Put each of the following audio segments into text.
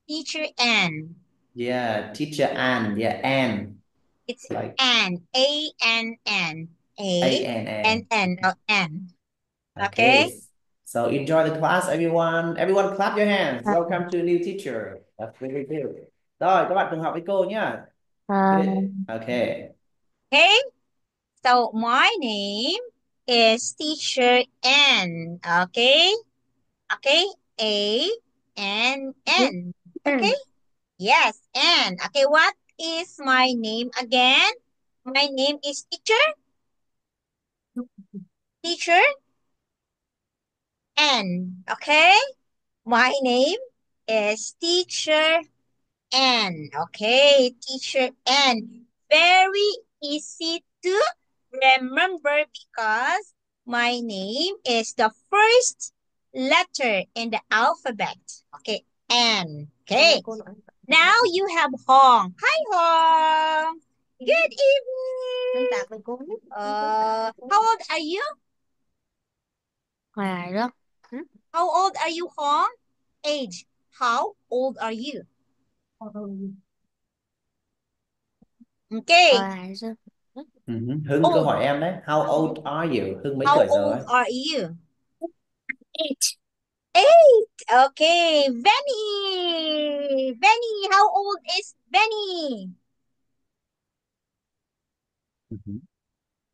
Teacher Ann. Yeah, teacher Ann. Yeah, Ann. It's Like Ann. A-N-N. A N A-N-N. N. Oh, N. Okay. Okay. So enjoy the class, everyone. Everyone clap your hands. Welcome to a new teacher. That's really good. Rồi, các bạn cùng học với cô nhá. Good. Okay. Okay. So my name is Teacher N. Okay. Okay. A-N-N. Okay. Yes. N. Okay. What is my name again? My name is Teacher. Teacher N. Okay. My name is Teacher N. Okay, Teacher N. Very easy to remember because my name is the first letter in the alphabet. Okay, N. Okay. Now you have Hong. Hi, Hong. Good evening. How old are you? How old are you, Hong? Age. How old are you? Okay. Hưng câu Old. hỏi em đấy. How old are you? Hưng mấy How tuổi old rồi? are you? Eight. Okay. Benny. Benny. How old is Benny?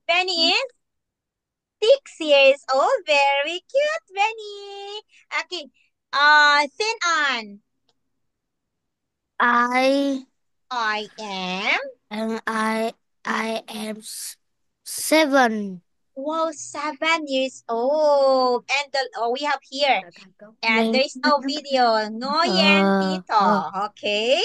Benny is 6 years old. Very cute, Benny. Okay. Thin on. I I am. and I am 7. Wow, 7 years old. And we have here. And Mình there's no video. Ngoyen Tito. Okay.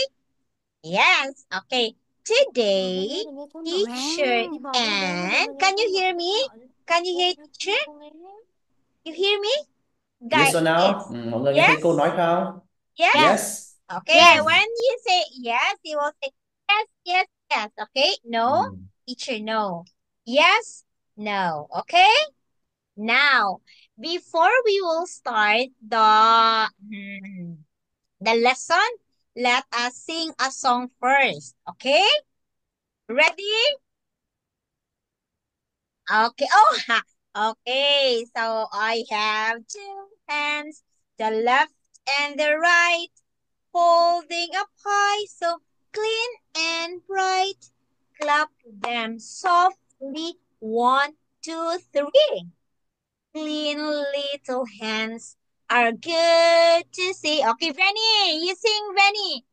Yes. Okay. Today, teacher and can you hear me? Can you hear teacher? You hear me? Yes Guys, or no? please. Mọi người nghe thấy cô Yes? nói không? Yes? Yes. Yes. Okay. Yes. When you say yes, you will say yes, yes, yes. Okay. No, Ừm. teacher, no. Yes, no. Okay. Now, before we will start the lesson, let us sing a song first. Okay. Ready? Okay. Oh, okay. So I have two hands, the left and the right, holding up high, so clean and bright. Clap them softly. One, two, three. Clean little hands are good to see. Okay, Benny, you sing, Benny.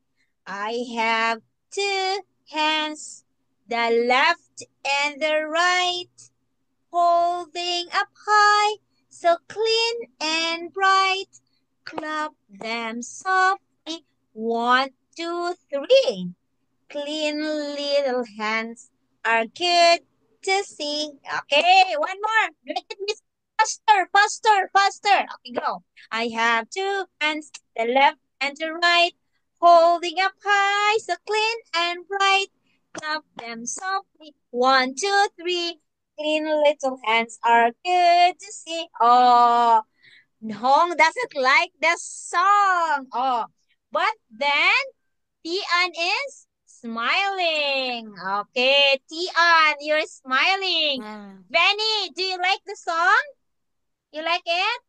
I have two hands, the left and the right, holding up high, so clean and bright. Clap them softly. One, two, three. Clean little hands are good to see. Okay, one more. Make it miss faster, faster, faster. Okay, go. I have two hands, the left and the right, holding up high, so clean and bright. Clap them softly. One, two, three. Clean little hands are good to see. Oh, Hong doesn't like the song. Oh, but then Tian is smiling. Okay, Tian, you're smiling. Benny, do you like the song? You like it?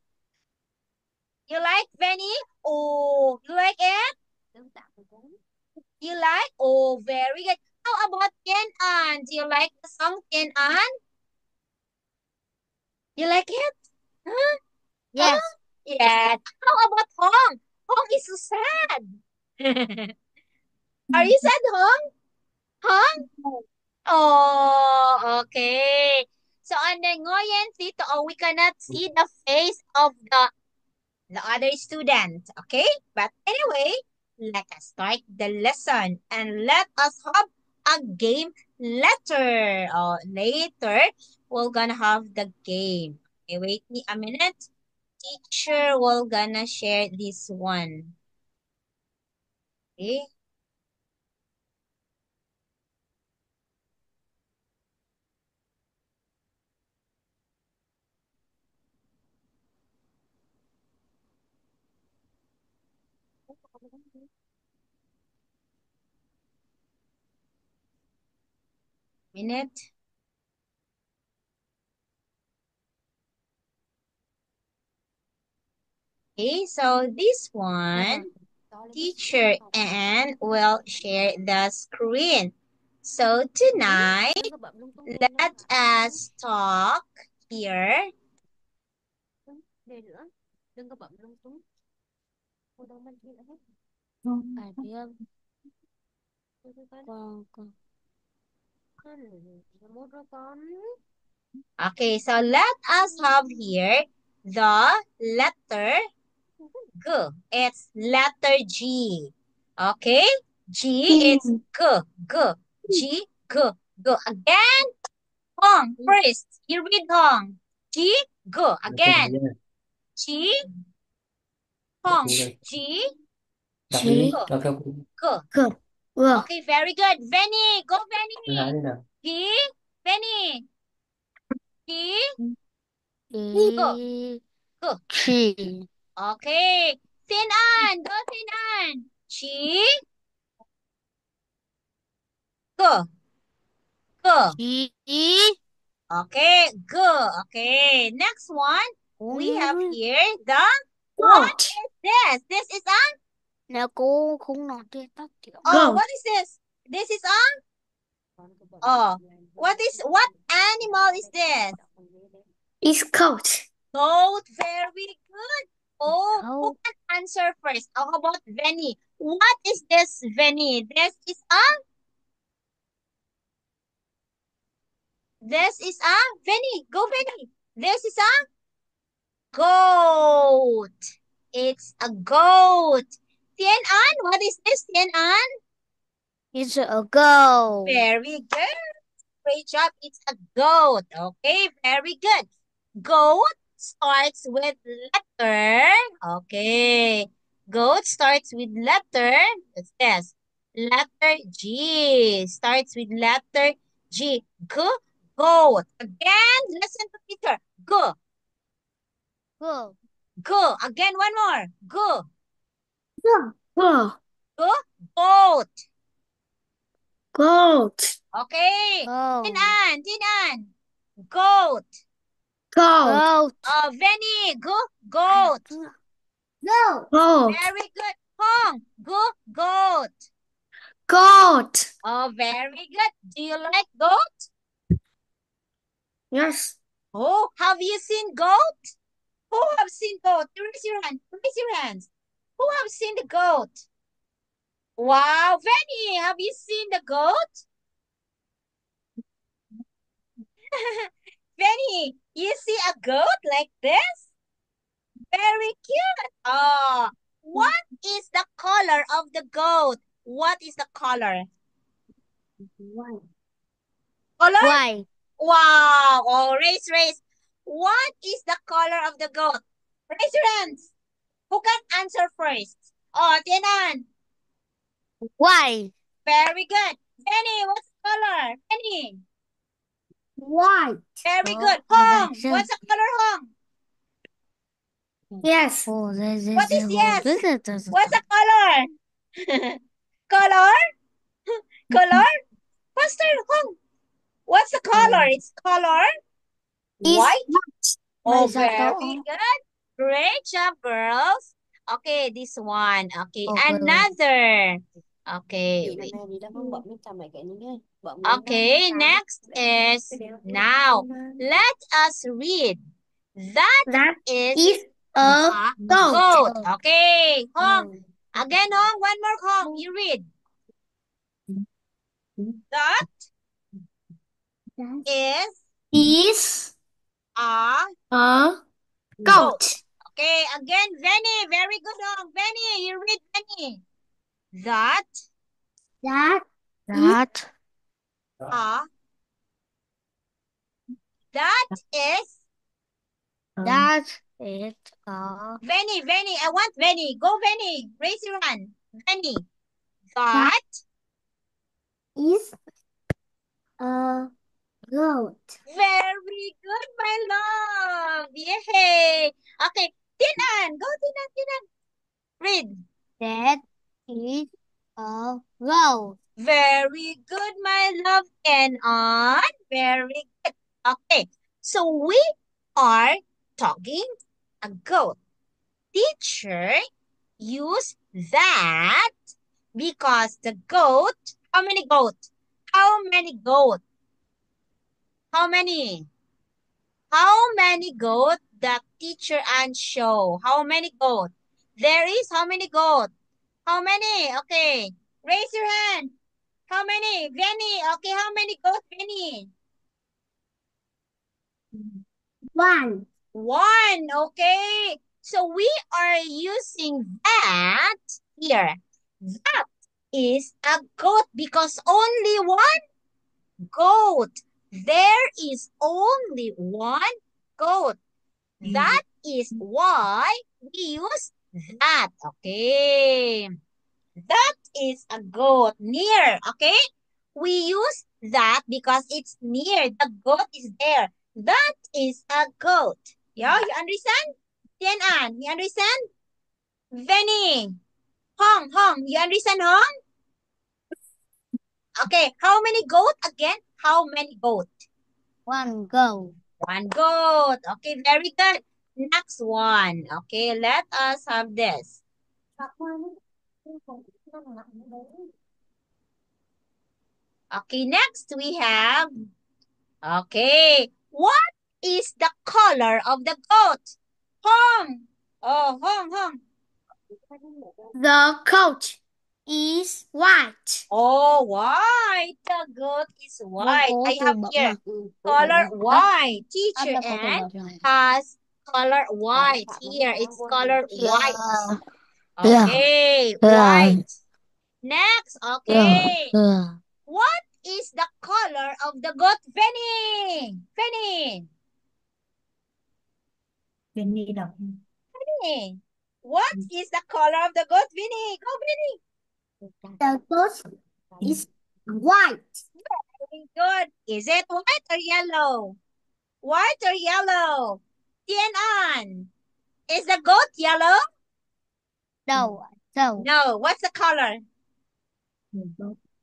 You like Benny? Oh, you like it? You like? Oh, very good. How about Tian An? Do you like the song Tian An? You like it? Huh? Huh? Yes. Yes. How about Hong? Hong is so sad. Are you sad, Hong? Hong? Oh, okay. So on the Ngoyen Tito, we cannot see the face of the other student. Okay? But anyway, let us start the lesson and let us have a game later. Or later, we're gonna have the game. Okay, wait me a minute. Teacher will gonna share this one. Okay. Minute. Okay, so this one, teacher and will share the screen. So tonight, let us talk here. Okay, so let us have here the letter G. It's letter G. Okay? G, it's G, G, G, G, G. Again, Hong first. You read Hong. G, G. Again. G, Hong. G, Đọc G. đi, đọc theo cô. G. Okay, very good. Venny, go Lại Venny. đi nào. G, Venny. G, G. G. G. Okay. Thin An, go Thin An. G, G, G. G. Okay, good. Okay, next one. We have here the, what is this? This is a, Nếu cô không nói thì tắt thì oh, what is this? This is a, oh, what animal is this? It's coat. Goat, very good. Oh, who can answer first? How about Venny? What is this, Venny? This is a, Venny, go Venny. This is a goat. It's a goat. Tian An, what is this, Tian An? It's a goat. Very good. Great job. It's a goat. Okay, very good. Goat starts with letter. Okay. Goat starts with letter. What's this? Letter G. Starts with letter G. G. Goat. Again, listen to Peter. G. Go. G. Again, one more. G. Go. G. Goat. Goat. Okay. Goat. Tin An. Goat. Goat. Venny. Goat. Goat. Very good. Hong. Goat. Goat. Oh, very good. Do you like goat? Yes. Oh, have you seen goat? Who have seen goat? Raise your hand. Raise your hands. Who have seen the goat? Wow, Venny, have you seen the goat? Venny, you see a goat like this? Very cute. Oh, what is the color of the goat? What is the color? Color? White. Wow. Oh, raise. What is the color of the goat? Raise your hands. Who can answer first? Oh, Tianan. White. Very good. Benny, what's the color? Benny. White. Very good. Hong, what's the color, Hong? Yes. What is yes? What's the color? Color? Color? Faster, Hong. What's the color? It's color? White? Oh, very good. Great job, girls. Okay, this one. Okay, another. Okay. Okay, next is now. Let us read. That is a goat. Okay, Hong. Again, Hong. One more, Hong. You read. That is a goat. Okay, again, Venny. Very good, Hong. Venny, you read, Venny. That That is Venny, I want Venny. Go, Venny. Raise your hand. Venny. That is a goat. very good, my love. Yay. Okay, Tinan. Go, Tinan. Read. That is a goat. Very good, my love. And on. Very good. Okay. So we are talking a goat. Teacher use that because the goat, how many goat? How many goat? How many? How many goat the teacher and show? How many goat? There is how many goat? How many? Okay. Raise your hand. How many? Benny. Okay, how many goat, Benny? One. One. Okay. So we are using that here. That is a goat because only one goat. There is only one goat. That is why we use that. Okay. That is a goat near. Okay. We use that because it's near. The goat is there. That is a goat. Yeah, you understand? Tian An, you understand? Venny. Hong, Hong, you understand Hong? Okay, how many goat again? How many goat? One goat. One goat. Okay, very good. Next one. Okay, let us have this. Okay, next we have. Okay, what is the color of the goat? Hong. Oh, Hong, Hong. The coat is white. Oh, white. The goat is white. I have here color white. Teacher and has color white. Here, it's color white. Okay, white. Next, okay. What is the color of the goat, Benny? Benny. Benny đọc. Benny. What is the color of the goat, Benny? Go, Benny. The goat is white. Very good. Is it white or yellow? White or yellow? Tian An. Is the goat yellow? No. So No. What's the color?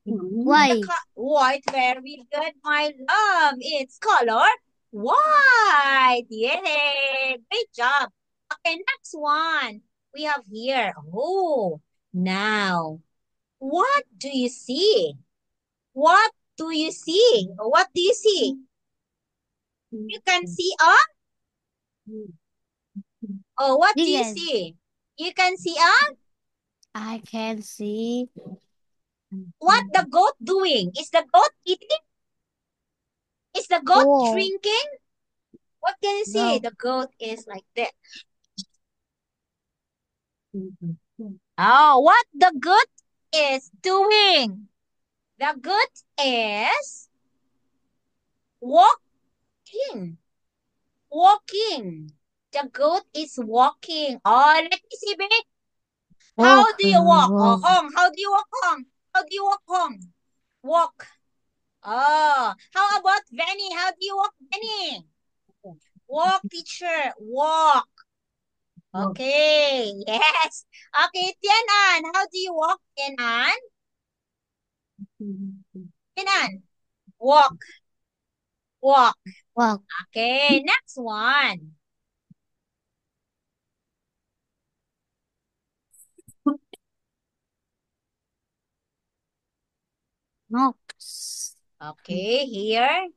white. White. Very good, my love. It's color white. Yay. Great job. Okay, next one. We have here. Oh, now. What do you see? What do you see? What do you see? You can see a? Oh, what do you Yes. see? You can see a? I can see. What the goat doing? Is the goat eating? Is the goat Oh. drinking? What can you see? No. The goat is like that. Oh, what the goat is doing? The goat is walking. Walking. The goat is walking. Oh, let me see, baby. How do you walk? Oh, Hong, how do you walk, Hong? How do you walk, Hong? Walk. Oh, how about Benny? How do you walk, Benny? Walk, teacher. Walk. Okay, yes. Okay, Tian An, how do you walk, Tian An? Tian An, walk. Walk. Walk. Okay, next one. Mouse. Okay, here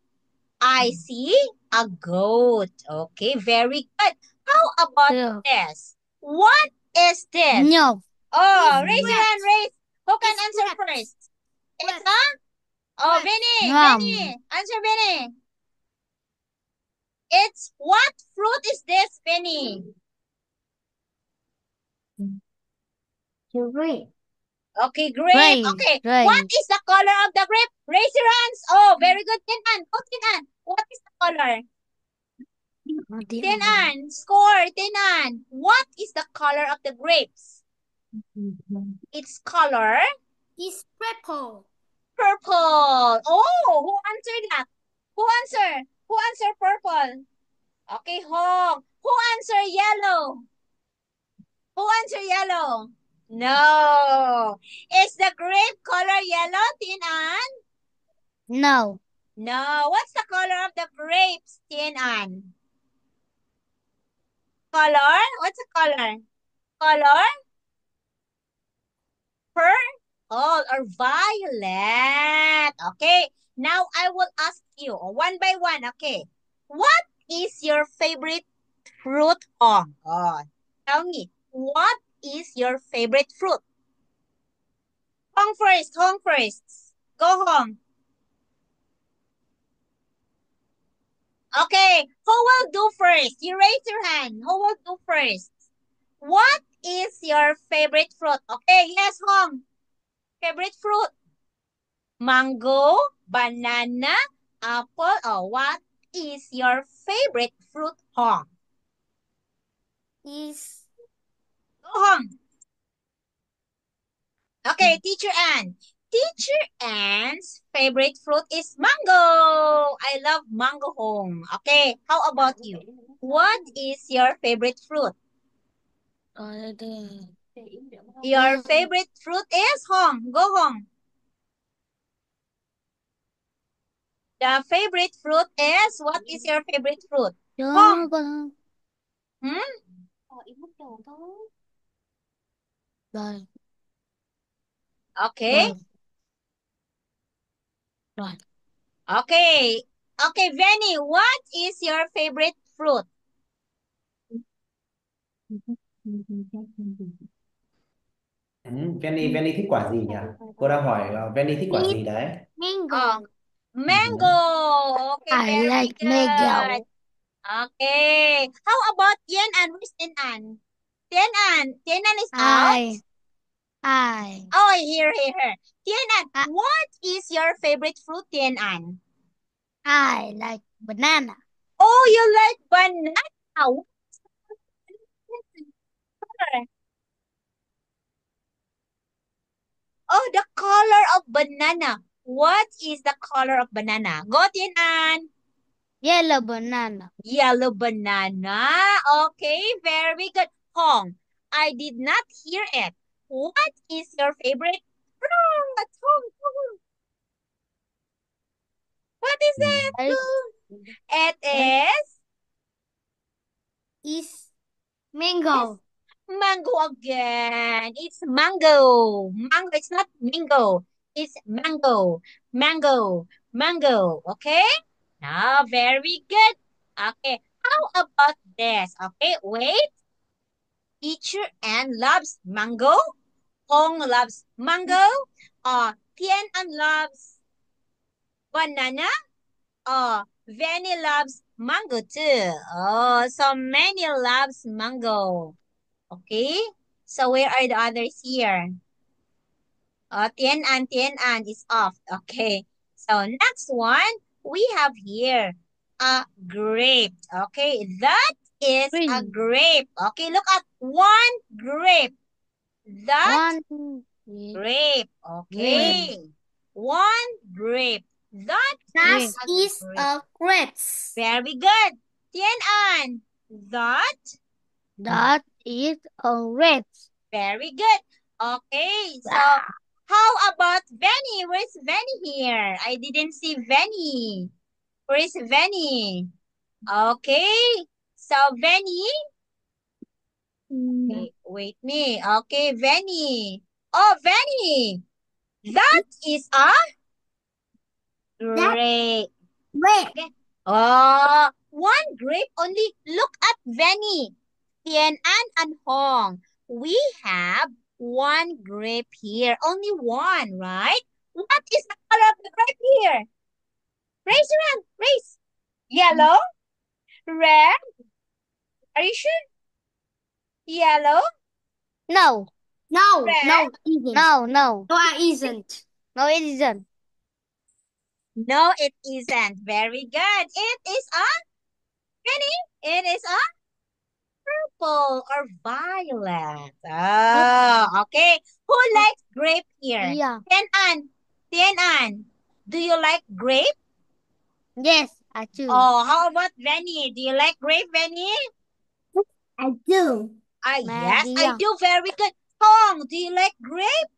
I see a goat. Okay, very good. How about Yeah. this? What is this? No. Oh, It's raise your rat. hand, raise. Who can It's answer rat. first? It's Rat. a? Oh, Rat. Benny, Rum. Benny. Answer, Benny. It's what fruit is this, Benny? Grape. Okay, grape. Okay, what is the color of the grape? Raise your hands. Oh, very good, Tinan. Go, Tinan. What is the color? Tinan, score, Tinan. What is the color of the grapes? Its color? It's purple. Purple. Oh, who answered that? Who answered? Who answered purple? Okay, Hong. Who answered yellow? Who answered yellow? No. Is the grape color yellow, Tin An? No. No. What's the color of the grapes, Tin An? Color? What's the color? Color? Purple or violet. Okay. Now I will ask you one by one. Okay. What is your favorite fruit, Hong? Oh, tell me. What is your favorite fruit? Hong first. Hong first. Go Hong. Okay. Who will do first? You raise your hand. Who will do first? What is your favorite fruit? Okay. Yes, Hong. Favorite fruit? Mango, banana, apple, or what is your favorite fruit, Hong? Is Go Hong. Okay, Teacher Ann. Teacher Ann's favorite fruit is mango. I love mango, Hong. Okay, how about you? What is your favorite fruit? Your favorite fruit is Hong. Go Hong. The favorite fruit is, what is your favorite fruit? Hong. Hmm? Rồi. Okay. Rồi. Okay. Okay, Venny, what is your favorite fruit? Venny thích quả gì nhỉ? Cô đang hỏi Venny thích quả gì đấy? Mango. Mango. Okay, I very like good. mango. Okay. How about Tian An? Where's Tian An? Tian An. Tian An is out? Oh, here. Tian An, what is your favorite fruit, Tian An? I like banana. Oh, you like banana. What's the color? Oh, the color of banana. What is the color of banana? Go, Tian An. Yellow banana. Yellow banana. Okay, very good. Hong, I did not hear it. What is your favorite fruit? Hong. What is it? It Is mango. mango again. It's mango. Mango. It's not mango. It's mango. Mango. Okay? Now, very good. Okay. How about this? Okay, wait. Teacher Ann loves mango. Hong loves mango. Tian An loves banana. Vanny loves mango too. Oh, so many loves mango. Okay. So where are the others here? Tian An is off. Okay. So next one we have here a grape. Okay, that is a grape. Okay, look at one grape. That grape. Okay. One grape. That is a grapes. very good. Tian An. That is a grapes. very good. Okay, so how about Venny? Where's Venny here? I didn't see Venny. Where is Venny? Okay, so Venny. Okay, wait me. Okay, Venny. Oh, Venny. That is a grape. Okay. Oh, one grape only. Look at Venny, Tian An, and Hong. We have one grape here. Only one, right? What is the color of the grape here? Raise your hand. Raise. Yellow? Red? Are you sure? Yellow? No. Red? No, it isn't. No, it isn't. No, it isn't. Very good. It is a, Venny, it is a purple or violet. Oh, okay. Who likes grape here? Yeah. Tian An, do you like grape? Yes, I do. Oh, how about Venny? Do you like grape, Venny? I do. Yes, I do. Very good. Hong, do you like grape?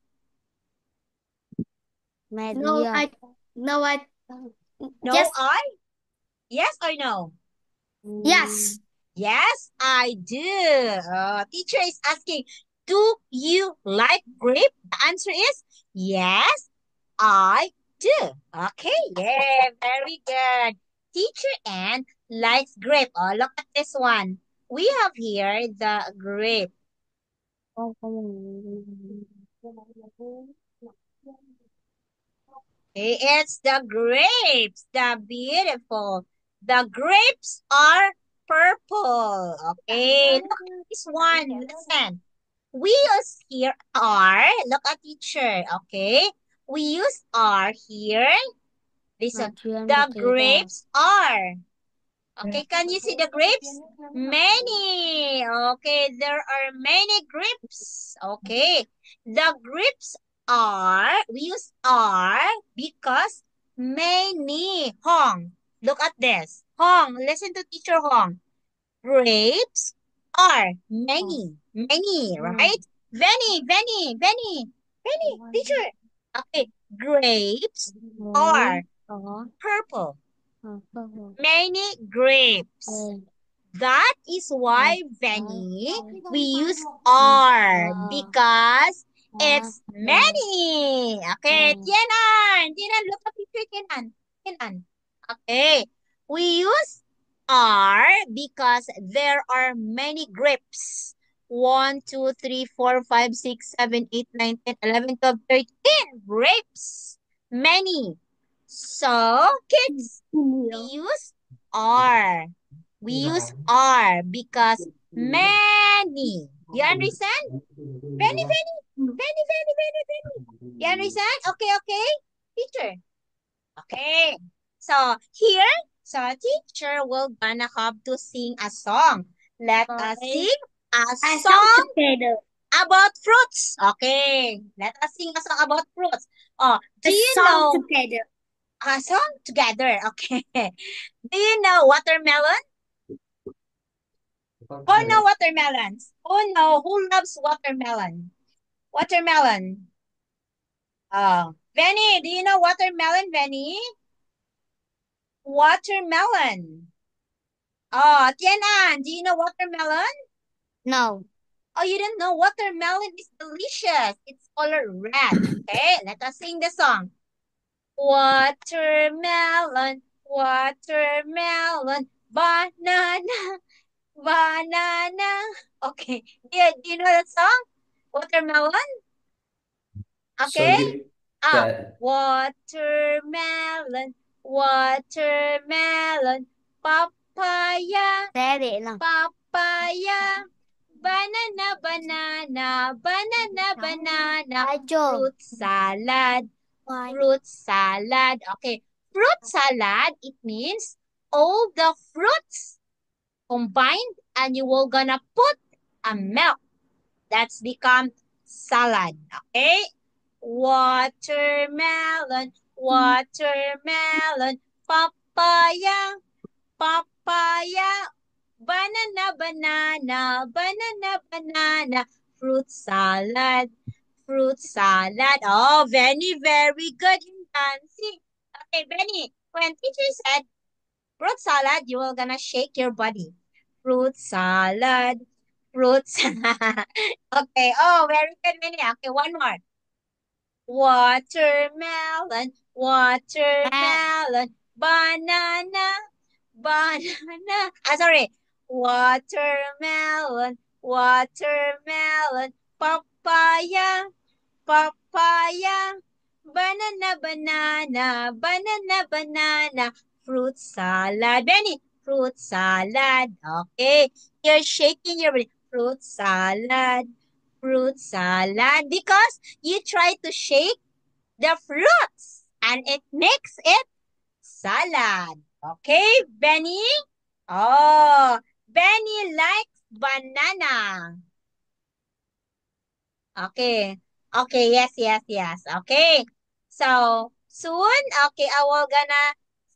No, I No, yes. Yes or no? Yes. Yes, I do. Teacher is asking, do you like grape? The answer is yes, I do. Okay, yeah, very good. Teacher Ann likes grape. Oh, look at this one. We have here the grape. Okay, it's the grapes, the beautiful. The grapes are purple. Okay, look at this one. Listen. We use here are. Look at teacher. Okay. We use are here. Listen. The grapes are. Okay, can you see the grapes? Many. Okay, there are many grapes. Okay, the grapes are, we use are because many. Hong, look at this. Hong, listen to teacher Hong. Grapes are many, right? Many, teacher. Okay, grapes are purple. Many grapes. That is why, Benny, we use are because it's many. Okay, Tianan, look at picture, Tianan. Okay, we use are because there are many grapes. 1, 2, 3, 4, 5, 6, 7, 8, 9, 10, 11, 12, 13 grapes. Many. So, kids, we use are. We use are because many. You understand? Very. You understand? Okay. Teacher. Okay. So here, teacher will gonna have to sing a song. Let us sing a song about fruits. Okay. Let us sing a song about fruits. Oh, do you know together? a song together? Okay. Do you know watermelon? Oh no, watermelons. Oh no, who loves watermelon? Watermelon. Oh, Benny, do you know watermelon, Benny? Watermelon. Oh, Tianan, do you know watermelon? No. Oh, you don't know watermelon is delicious. It's color red. Okay, let us sing the song. Watermelon, watermelon, banana, banana. Okay, do you know that song? Watermelon? So Okay. you Ah, that watermelon, watermelon, papaya, Daddy lang. papaya, banana, fruit salad, fruit salad. Okay, fruit salad, it means all the fruits combined and you will gonna put a milk. That's become salad. Okay? Watermelon, watermelon, papaya, papaya, banana, fruit salad, fruit salad. Oh, very good in dancing. Okay, Benny, when teacher said fruit salad, you are gonna shake your body. Fruit salad, fruit salad. Okay, oh, very good, Benny. Okay, one more. Watermelon, watermelon, banana. Sorry. Watermelon, watermelon, papaya, papaya, banana, fruit salad. Benny, fruit salad. Okay. You're shaking your body. Fruit salad. Because you try to shake the fruits and it makes it salad. Okay, Benny? Oh, Benny likes banana. Okay. Okay, yes. Okay. So, soon, okay, I will gonna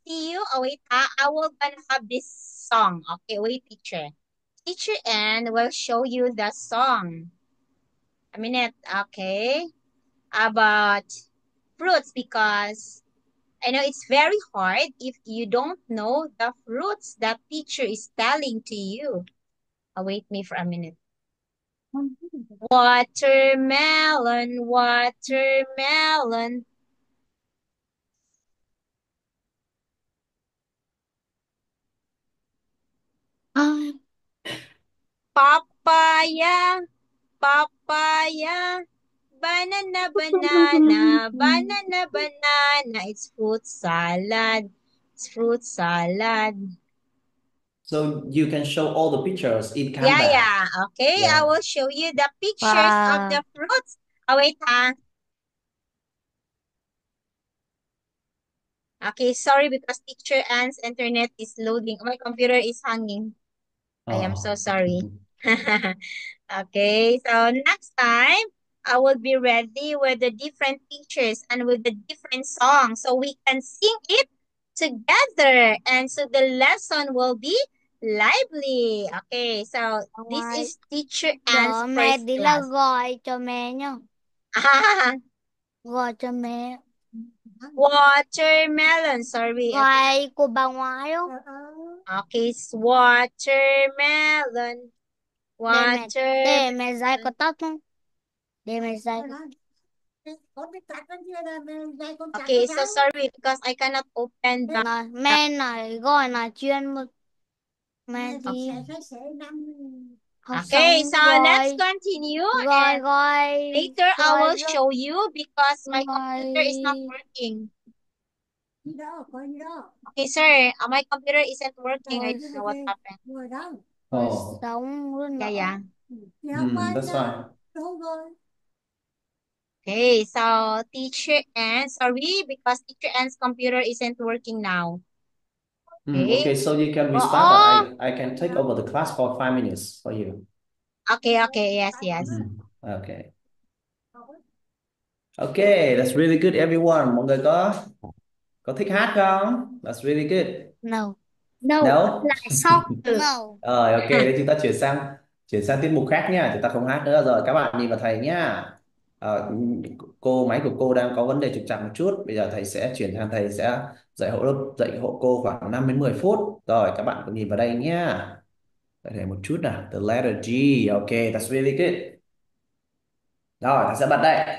see you. Oh, wait, I will gonna have this song. Okay, wait, teacher. Teacher Ann will show you the song. A minute. Okay. About fruits because I know it's very hard if you don't know the fruits that teacher is telling to you. Wait me for a minute. Watermelon, watermelon. Papaya, papaya. Banana, banana, banana, banana. It's fruit salad. It's fruit salad. So you can show all the pictures in Yeah, Canva. yeah. Okay, I Yeah. will show you the pictures of the fruits. Wait, ha. Okay, sorry because teacher Anne's internet is loading. My computer is hanging. I am so Oh. sorry. Okay, so next time I will be ready with the different pictures and with the different songs so we can sing it together and so the lesson will be lively. Okay, so this Ngoài is teacher Anne's Giờ mẹ first đi là class. gọi cho mẹ nhá. Gọi cho mẹ. Watermelon, sorry. Gọi của bà ngoại không? Okay, it's watermelon. Để mẹ dạy có tóc không? Để mẹ dạy có Okay, so sorry because I cannot open the. nói, mẹ nói gọi nói chuyện một mẹ đi học Okay, xong so let's gọi continue gọi and gọi later I gọi will show you because my computer is not gọi working. Okay, sir, my computer isn't working. I gọi don't know what happened. gọi Oh. sống luôn Yeah, yeah. That's fine. Okay, so teacher Anne, sorry because teacher Anne's computer isn't working now. Okay. Okay, so you can restart, but I can take over the class for 5 minutes for you. Okay, yes, yes. Okay. Okay, that's really good everyone. Mọi người có thích hát không? That's really good. no No? Lại sóc từ. no Rồi, ok, thế chúng ta chuyển sang tiết mục khác nha. Chúng ta không hát nữa rồi. Các bạn nhìn vào thầy nhá. Máy của cô đang có vấn đề trục trặc một chút. Bây giờ thầy sẽ chuyển sang, thầy sẽ dạy hộ cô khoảng 5 đến 10 phút. Rồi, các bạn cùng nhìn vào đây nhá. Dạy thầy một chút nào. The letter G. Ok, that's really good. Rồi, thầy sẽ bật đây.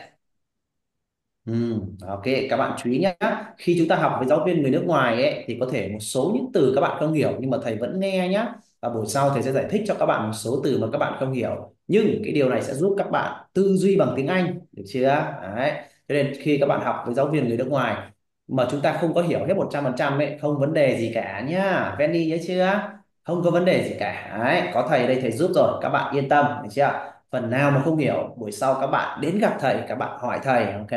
Ok, các bạn chú ý nhé. Khi chúng ta học với giáo viên người nước ngoài ấy, thì có thể một số những từ các bạn không hiểu nhưng mà thầy vẫn nghe nhé. Và buổi sau thầy sẽ giải thích cho các bạn một số từ mà các bạn không hiểu. Nhưng cái điều này sẽ giúp các bạn tư duy bằng tiếng Anh, được chưa? Đấy. Cho nên khi các bạn học với giáo viên người nước ngoài mà chúng ta không có hiểu hết 100% ấy, không vấn đề gì cả nhá. Venny nhớ chưa? Không có vấn đề gì cả. Đấy, có thầy đây, thầy giúp rồi, các bạn yên tâm, được chưa? Phần nào mà không hiểu, buổi sau các bạn đến gặp thầy, các bạn hỏi thầy, ok?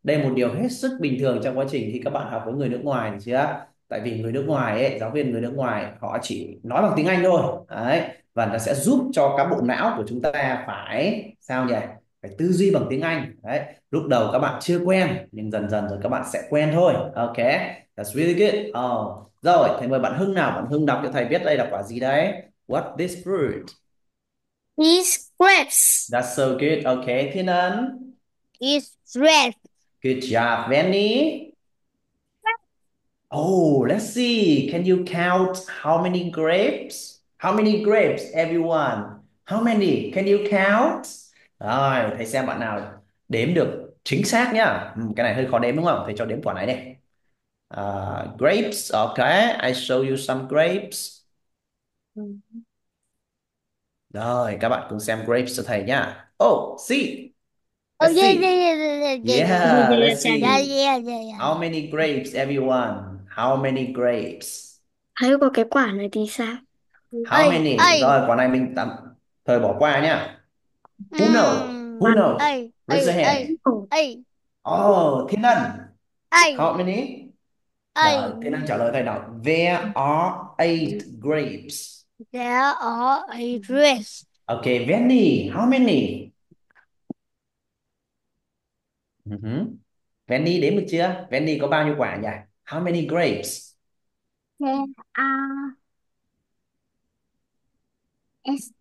Đây là một điều hết sức bình thường trong quá trình khi các bạn học với người nước ngoài, được chưa? Tại vì người nước ngoài ấy, giáo viên người nước ngoài họ chỉ nói bằng tiếng Anh thôi. Đấy, và nó sẽ giúp cho các bộ não của chúng ta phải sao nhỉ? Phải tư duy bằng tiếng Anh. Đấy, lúc đầu các bạn chưa quen nhưng dần dần rồi các bạn sẽ quen thôi. Ok, that's really good. Rồi, thầy mời bạn Hưng nào. Bạn Hưng đọc cho thầy biết đây là quả gì đấy? What this fruit? is grapes That's so good. Okay, Thiên Ân. is red Good job, Venny. Oh, let's see. Can you count how many grapes? How many grapes, everyone? How many? Can you count? Rồi, thầy xem bạn nào đếm được chính xác nhá. Cái này hơi khó đếm đúng không? Thầy cho đếm quả này này. Grapes, okay. I show you some grapes. Rồi, các bạn cùng xem grapes cho thầy nhá. Oh, see. oh Let's yeah see. Yeah, let's see. yeah How many grapes, everyone? How many grapes? thấy có cái quả này thì sao How many? Rồi, quả này mình tạm thời bỏ qua nhá. Who know? Who knows? Raise a hand. Oh, Thiên Ân. How many? Rồi, Thiên Ân trả lời thầy nào. There are 8 grapes. there are 8 grapes Okay, Venny, how many? Venny đếm được chưa? Venny có bao nhiêu quả nhỉ? How many grapes? there are S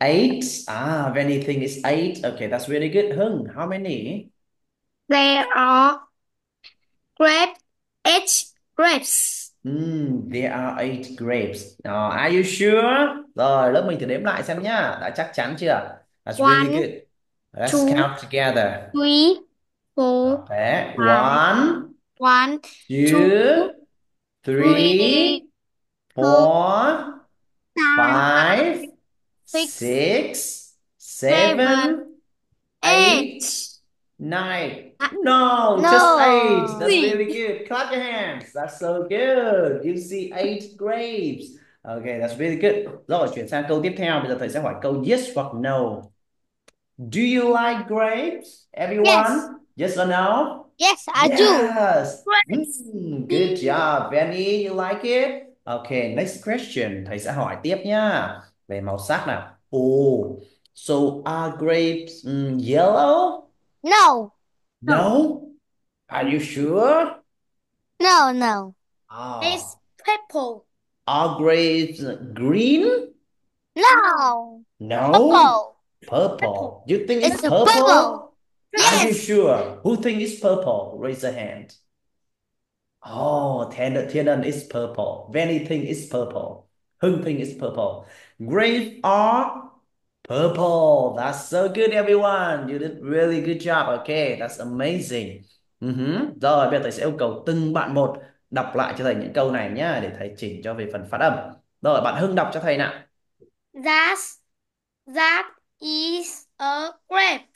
Eight. Ah, Vanny think it's eight. Okay, that's really good. Hưng, how many? There are eight grapes. There are eight grapes. Are you sure? Rồi, lớp mình thử đếm lại xem nhá. Đã chắc chắn chưa? That's really One, good. Let's two, count together. three, four, Okay, five. one, One, two, two, three, three, four, four, five, five, six, six, seven, seven, eight, eight. nine. Ah, No, just eight. no. That's really good. Clap your hands. That's so good. You see eight grapes. Okay, that's really good. Rồi, chuyển sang câu tiếp theo. Bây giờ thầy sẽ hỏi câu yes hoặc no. Do you like grapes, everyone? Yes. Yes or no? Yes, I do. Yes. Grapes. Good job, Benny. You like it? Okay, next question. Thầy sẽ hỏi tiếp nhá. Về màu sắc nào. Oh, so are grapes yellow? No. No? Are you sure? No, no. Ah. It's purple. Are grapes green? No. No? Purple. Purple. You think it's It's a purple? purple. Are you Yes. sure? Who think it's purple? Raise a hand. Oh, Thiên is purple. Vanny think it's purple. Hưng think it's purple. Grapes are purple. That's so good, everyone. You did really good job. Okay, that's amazing. Rồi, bây giờ thầy sẽ yêu cầu từng bạn một đọc lại cho thầy những câu này nhá, để thầy chỉnh cho về phần phát âm. Rồi, bạn Hưng đọc cho thầy nào. That is a grape.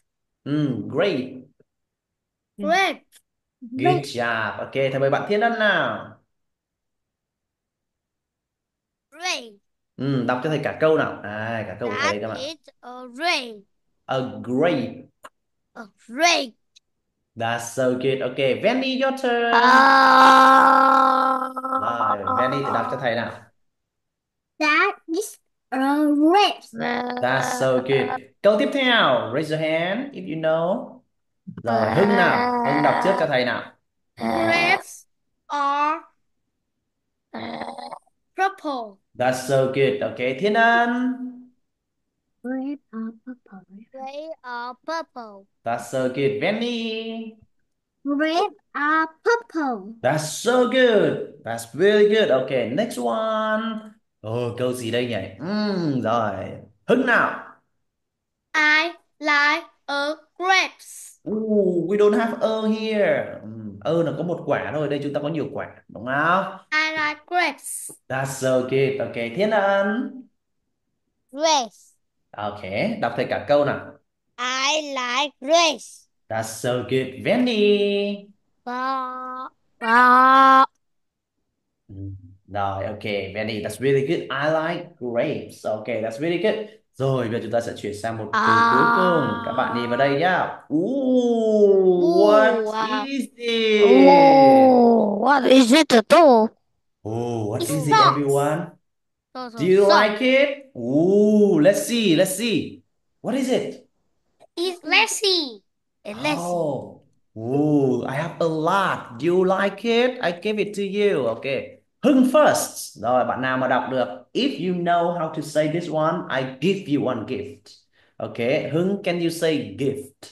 Great. Grape. Good job. Ok, thầy mời bạn Thiên Ân nào. Grape. Đọc cho thầy cả câu nào. Cả câu của That thầy các bạn. is a grape. A grape. A grape. That's so good. Okay, Vanny, your turn. Rồi, Vanny thử đọc cho thầy nào. That is a grape. That's so good. Câu tiếp theo, raise your hand if you know. Rồi, Hưng nào. Hưng đọc trước cho thầy nào. Grapes are purple. That's so good. Okay, Thiên Ân. Grapes are purple. They are purple. That's so good. Vanny. Grapes are purple. That's so good. That's really good. Okay, next one. Câu gì đây nhỉ? Rồi. Hưng nào. I like a grapes. Ooh, we don't have here. Là có một quả thôi. Đây chúng ta có nhiều quả. Đúng không? I like grapes. That's so good. Okay, Thiên Ân. Grapes. Okay, đọc thầy cả câu nào. I like grapes. That's so good. Vanny. Rồi, okay, Vanny, that's really good. I like grapes. Okay, that's really good. Rồi, bây giờ chúng ta sẽ chuyển sang một từ cuối cùng. Các bạn nhìn vào đây nhá. Ooh, what is it? What is it at all? Oh, what It's is it, socks. everyone? Do you like it? Ooh, let's see, let's see. What is it? It's Lassie. It's Lassie. Oh, ooh, I have a lot. Do you like it? I give it to you. Okay. Hưng first. Rồi, bạn nào mà đọc được. If you know how to say this one, I give you one gift. Okay. Hưng, can you say gift?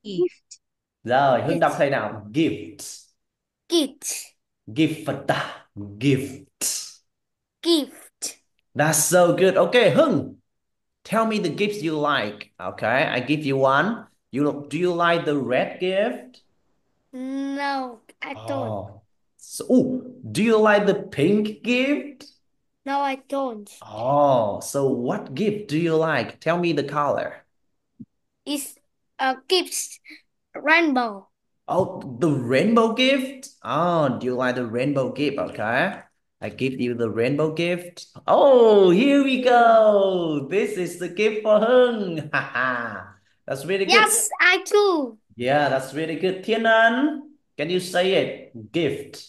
Gift. Rồi, Hưng đọc thầy nào. Gift. Gift. Gift. Gift. Gift. That's so good. Okay, Hưng. Tell me the gifts you like. Okay, I give you one. Do you like the red gift? No, I don't. Oh. So, do you like the pink gift? No, I don't. Oh, so what gift do you like? Tell me the color. It's a gift rainbow. Oh, the rainbow gift? Oh, do you like the rainbow gift? Okay. I give you the rainbow gift. Oh, here we go. This is the gift for Hưng. Haha. That's really good. Yes, I do. Yeah, that's really good. Thiên Ân, can you say it? Gift.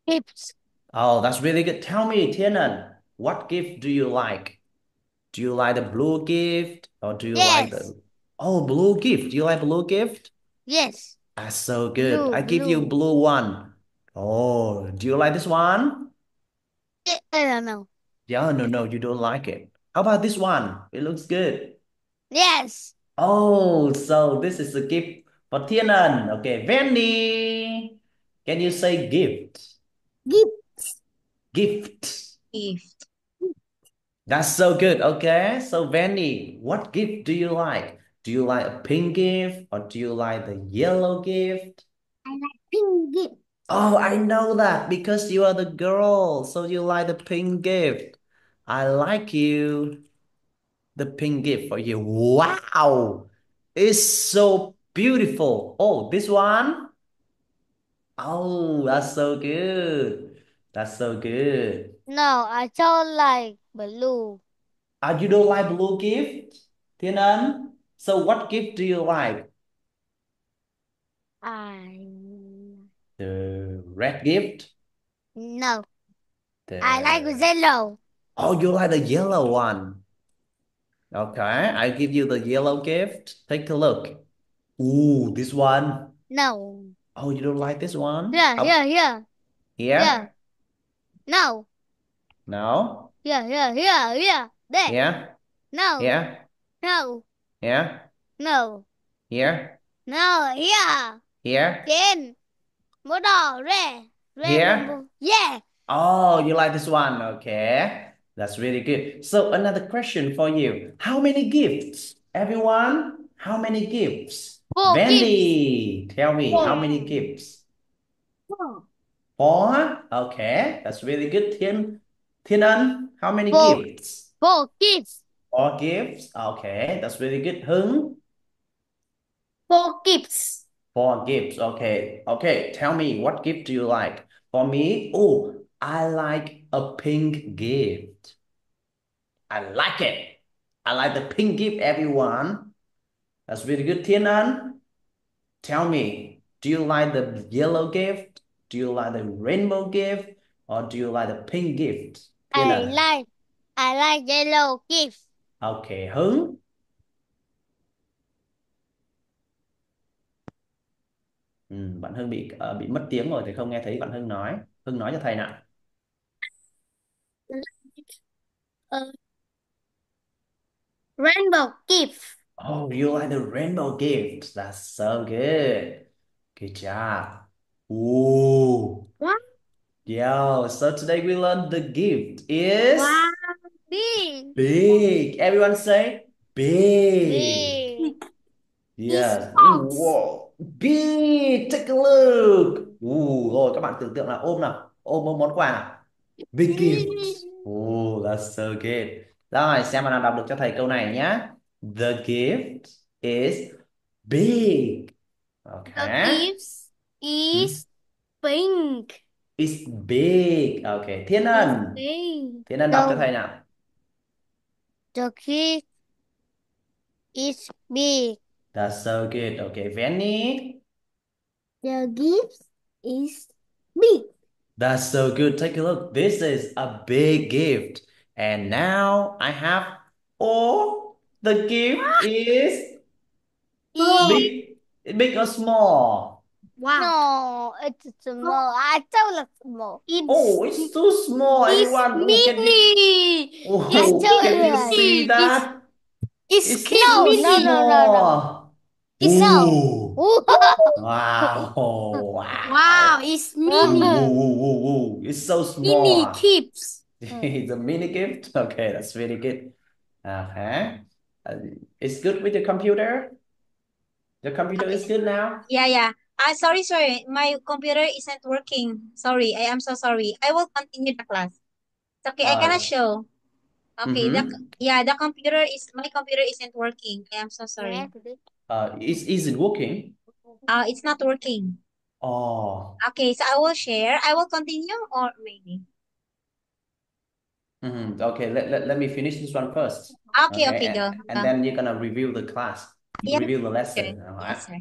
Gift. Oh, that's really good. Tell me, Thiên Ân, what gift do you like? Do you like the blue gift or do you like Yes. blue gift? Do you like blue gift? Yes. That's so good. Blue, I give you blue. blue one. Oh, do you like this one? I don't know. Yeah, no, you don't like it. How about this one? It looks good. Yes. Oh, so this is a gift for Thiên Ân. Okay, Wendy, can you say gift? Gift. Gift. Gift. That's so good. Okay, so Wendy, what gift do you like? Do you like a pink gift or do you like the yellow gift? I like pink gift. Oh, I know that because you are the girl, so you like the pink gift. I like you. The pink gift for you. Wow, it's so beautiful. Oh, this one. Oh, that's so good. That's so good. No, I don't like blue. You don't like blue gift, Thiên Ân? So what gift do you like? I The red gift? no. I like The yellow. Oh, you like the yellow one. Okay, I give you the yellow gift. Take a look. Ooh, this one. No. Oh, you don't like this one? Here, here, here. Here. Here? No. No? Here, here, here, here. There. Here? No. Here? No. Here? No. Here? No. Here. Here? Trên. Màu đỏ. Red. Red Here? rainbow. Yeah. Oh, you like this one. Okay. That's really good. So another question for you. How many gifts? Everyone, how many gifts? Four gifts. Wendy, tell me how many gifts? Four. Four? Okay, that's really good. Thiên Ân, how many Four. gifts? Four gifts. Four gifts. Okay, that's really good. Hưng, Four gifts. four gifts. Okay. Okay, tell me what gift do you like? For me, oh, I like a pink gift. I like it. I like the pink gift, everyone. That's really good. Thiên Ân, tell me, do you like the yellow gift? Do you like the rainbow gift? Or do you like the pink gift? Thiên I Ân. like. I like yellow gift. Okay, Hưng. Bạn Hưng bị mất tiếng rồi thì không nghe thấy bạn Hưng nói. Hưng nói cho thầy nào. Rainbow gift. Oh, you like the rainbow gift. That's so good. Good job. Ooh. What? Yeah, so today we learned the gift is Wow. Big. big. Everyone say big. Big. Yes. Ooh, Box. whoa. Big. Take a look. Rồi các bạn tưởng tượng là ôm nào. Ôm một món quà nào. Big gift. Oh, that's so good. Rồi, xem bạn nào đọc được cho thầy câu này nhé. The gift is big. The Okay. gift Hmm? is pink. It's big. Okay. Thiên Ân. Big. Thiên Ân đọc cho thầy nào. The gift is big. That's so good. Okay. Venny. The gift is big. That's so good. Take a look. This is a big gift. And now I have, oh, the gift is big, big or small? Wow. No, it's small. I told it small. Oh, it's too small. Everyone, oh, can you, Mini. oh, can you see that? It's Close. mini. No, no, no, no. It's Ooh. no. Wow. Wow, Wow. it's Ooh, mini. ooh, ooh, ooh, ooh. It's so Mini small. keeps. It's a mini gift. Okay, that's really good. Uh-huh. Uh, it's good with the computer. The computer is good now. Yeah. Sorry. My computer isn't working. Sorry. I am so sorry. I will continue the class. It's okay. I cannot show. Okay. Mm-hmm. The computer is my computer isn't working. I am so sorry. Is it working? It's not working. Oh. Okay. So I will share. I will continue or maybe. Okay. Let me finish this one first. Okay. Go. And then you're gonna review the class. Yeah. Review the Okay. lesson. All right. Yes, sir.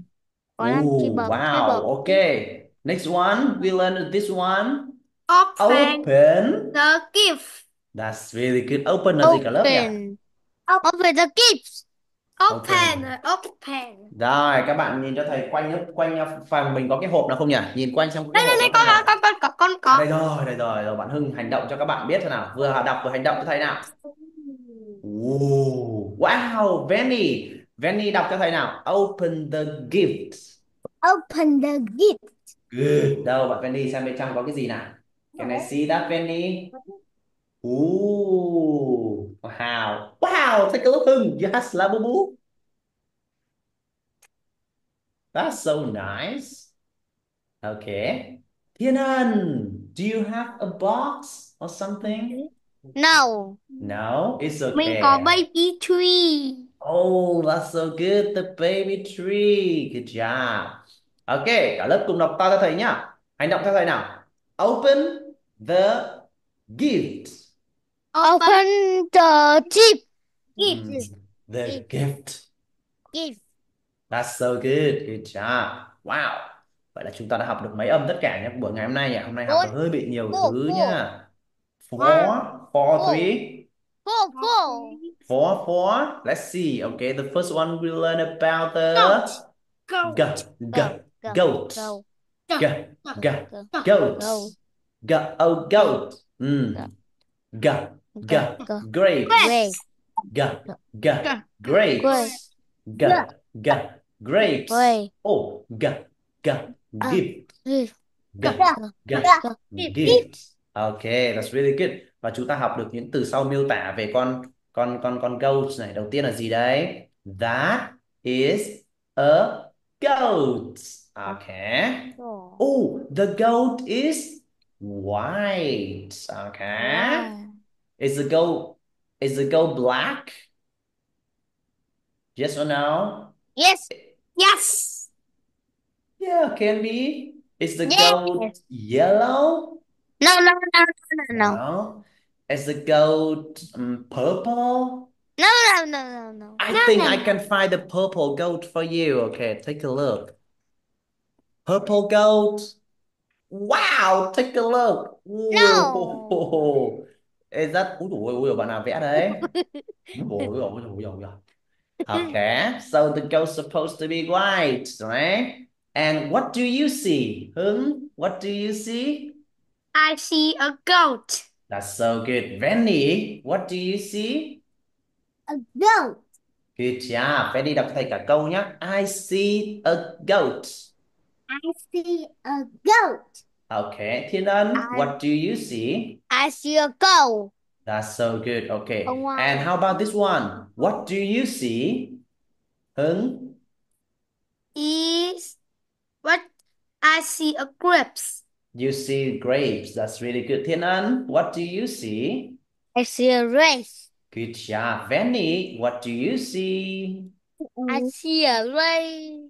Oh, wow. Okay. Next one, we learned this one. Open The gift. That's really good. Open là gì cả lớp nhỉ? Open the gift. Open. Open. Rồi, các bạn nhìn cho thầy quanh phòng mình có cái hộp nào không nhỉ? Nhìn quanh xem có cái hộp Đây, nào không nhỉ? con có. Đây rồi, rồi bạn Hưng hành động cho các bạn biết thế nào. Vừa đọc vừa hành động cho thầy nào. Ooh, wow, Venny. Venny đọc cho thầy nào. Open the gift. Open the gift. Good. Đâu bạn Venny xem bên trong có cái gì nào. Can I see that Venny? Ooh, wow. Wow, take a look Hưng. Yes, Labubu. That's so nice. Okay. Thiên Ân, do you have a box or something? No. No, it's Mình có okay. baby tree. Oh, that's so good. The baby tree. Good job. Okay, cả lớp cùng đọc to cho thầy nhá. Hành động theo thầy nào. Open the gift. Open the gift. Mm, the Gift. gift. Gift. That's so good. Good job. Wow. Vậy là chúng ta đã học được mấy âm tất cả nhé buổi ngày hôm nay nhỉ. Hôm nay học được hơi bị nhiều thứ nhá. Four, four, three. Four. Four, four. Let's see. Okay, the first one we learn about the Goat. goat, goat, goat, Go. goat, goat, Go. goat, Go. goat, oh, goat. Goat, goat, Go. grapes, goat, goat, grapes, goat, goat, grapes. Oh, goat, goat, gift, Gift. goat, goat, gift. Okay, that's really good. Và chúng ta học được những từ sau miêu tả về con goat này. Đầu tiên là gì đấy? That is a goat. Okay. Oh, the goat is white. Okay. Is the goat black? Yes or no? Yes. Yes. Yeah, can be. Is the Yes. goat yellow? No, no, no, no, no. No. Is the goat purple? No, no, no, no, no. I think I can find the purple goat for you. Okay, take a look. Purple goat. Wow, take a look. No. Whoa. Is that... Ui, bạn nào vẽ đấy? Ui. Okay, so the goat's supposed to be white, right? And what do you see? What do you see? I see a goat. That's so good. Venny, what do you see? A goat. Good job. Venny đọc cho thầy cả câu nhé. I see a goat. I see a goat. Okay, Thiên Ân, what do you see? I see a goat. That's so good. Okay. A white. And how about this one? What do you see? Hưng? Is what I see a grapes. You see grapes. That's really good. Thiên Ân, what do you see? I see a race. Good job. Venny, what do you see? I see a race.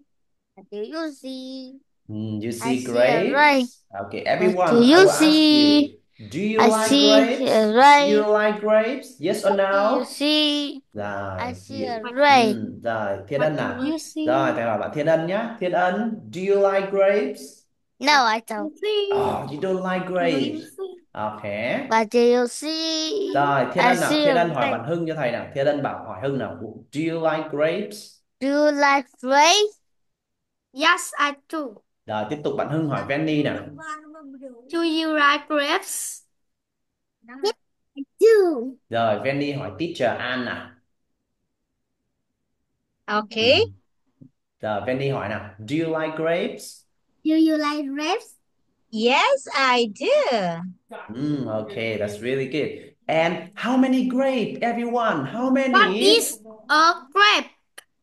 What do you see? You I see see a grapes? race. Okay, What everyone, do I you will ask see? you. Do you I like see grapes? a Do race. you like grapes? Yes or What do you no? see? Rồi, I see a Rồi, race. Thiên Ân What nào? do you see? Rồi, thầy hỏi bạn Thiên Ân nhá. Thiên Ân, do you like grapes? No, I don't. Oh, you don't like grapes. Okay. What do you see? Rồi, Thiên I Ân nào? see Thiên a Ân hỏi race. bạn Hưng cho thầy nào. Thiên Ân bảo hỏi Hưng nào. Do you like grapes? Do you like race? Yes, I do. Rồi, tiếp tục bạn Hưng hỏi Venny nào. Do you like grapes? Yes, I do. Rồi, Venny hỏi teacher An nào. Okay. Rồi, Venny hỏi nào. Do you like grapes? Do you like grapes? Yes, I do. Okay, that's really good. And how many grapes, everyone? How many? What is a grape?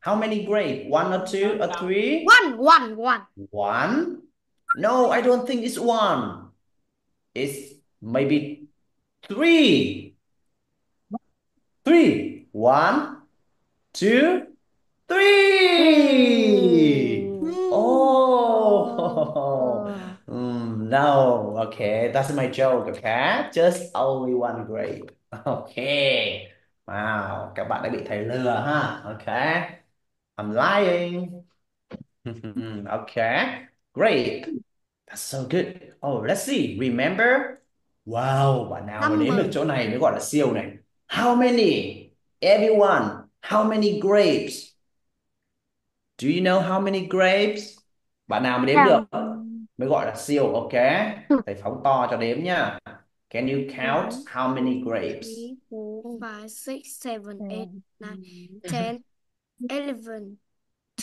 How many grapes? One or two or three? One. One? No, I don't think it's one. It's maybe three. Three. One, two, three. Oh. No. Okay, that's my joke. Okay, just only one grape. Okay. Wow, các bạn đã bị thầy lừa ha. Okay, I'm lying. Okay, great. That's so good. Oh, let's see. Remember? Wow, bạn nào mà đếm được chỗ này mới gọi là siêu này. How many? Everyone, how many grapes? Do you know how many grapes? Bạn nào mà đếm được mới gọi là siêu. Ok. Thầy phóng to cho đếm nha. Can you count One, how many two, grapes? 3, 4, 5, 6, 7, 8, 9, 10, 11,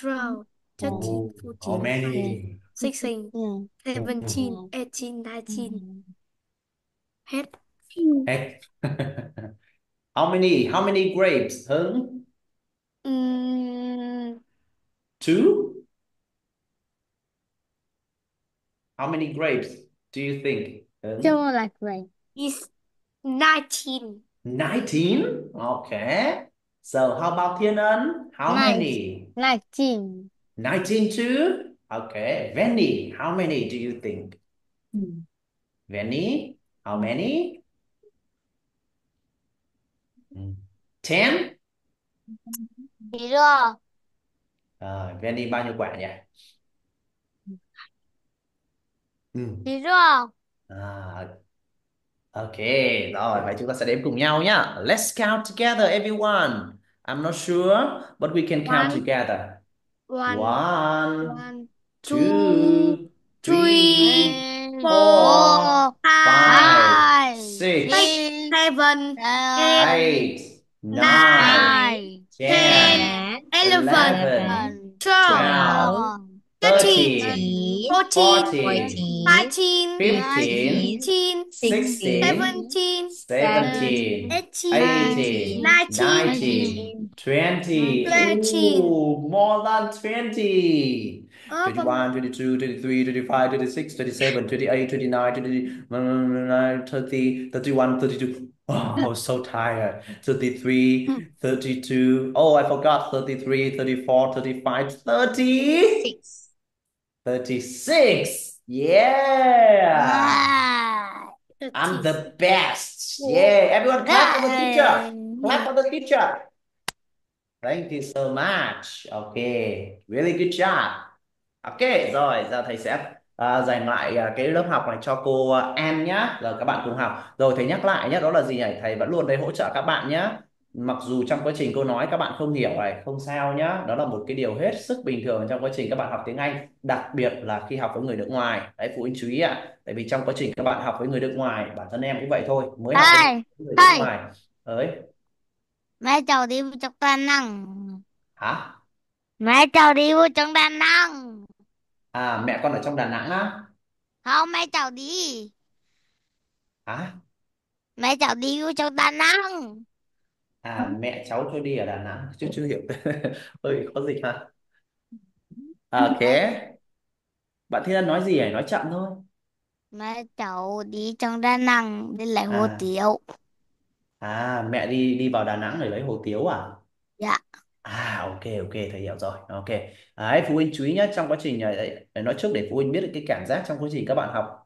12, 13, Oh, how 14, 15, many? 16, 17, 18, 19. Hết. Hey. How many? How many grapes? Hưng? Ừm, Two? How many grapes do you think? Hưng? Chưa là vậy. Is 19. 19? Okay. So how about Thiên Ân? How Nice. many? 19. 19 too? Okay. Venny, how many do you think? Venny, how many? 10? Hiểu chưa? Venny bao nhiêu quả nhỉ? Ừ. Hiểu chưa? À, ok, rồi vậy chúng ta sẽ đếm cùng nhau nhá. Let's count together everyone. I'm not sure, but we can count One, together. one, One, one, two, two, three, three, four, four, five, five, six, six, seven, eight, eight, nine, nine, 10, 10, 10, 11, 11, 11, 12, 12, 12, 12, 13, 13, 14, 14, 14, 15, 15, 15, 16, 16, 16, 17, 17, 17, 18, 18, 18, 19, 19, 20. 20. Ooh, more than 20. Ờ, còn 21, 22, 23, 25, 26, 27, 28, 29, 29, 30, 31, 32. Oh, so tired. 33, 32. Oh, I forgot. 33, 34, 35, 30. 36. 36. Yeah. à, I'm 30. the best. Yeah. Everyone clap for the teacher. Clap for the teacher. Thank you so much. Okay. Really good job. Ok, rồi giờ thầy sẽ dành lại cái lớp học này cho cô An nhá. Rồi các bạn cùng học. Rồi thầy nhắc lại nhé, đó là gì nhỉ? Thầy vẫn luôn đây hỗ trợ các bạn nhá. Mặc dù trong quá trình cô nói các bạn không hiểu này, không sao nhá. Đó là một cái điều hết sức bình thường trong quá trình các bạn học tiếng Anh, đặc biệt là khi học với người nước ngoài. Đấy, phụ huynh chú ý ạ. Tại vì trong quá trình các bạn học với người nước ngoài, bản thân em cũng vậy thôi, mới học với Thầy, người nước thầy, ngoài. Đấy, mẹ cháu đi vô trong Đà Nẵng. hả? Mẹ cháu đi vô trong Đà Nẵng. À, mẹ con ở trong Đà Nẵng á? Không, mẹ cháu đi. Hả? Mẹ cháu đi vô trong Đà Nẵng. À, mẹ cháu cho đi ở Đà Nẵng chứ chưa hiểu. Hơi khó dịch ha. Ok, bạn Thiên Ân nói gì hãy nói chậm thôi. Mẹ cháu đi trong Đà Nẵng để lấy hủ À, tiếu. mẹ đi đi vào Đà Nẵng để lấy hủ tiếu à? Dạ. Ok, ok, thầy hiểu rồi. Ok. Đấy, phụ huynh chú ý nhé, trong quá trình nói trước để phụ huynh biết được cái cảm giác trong quá trình các bạn học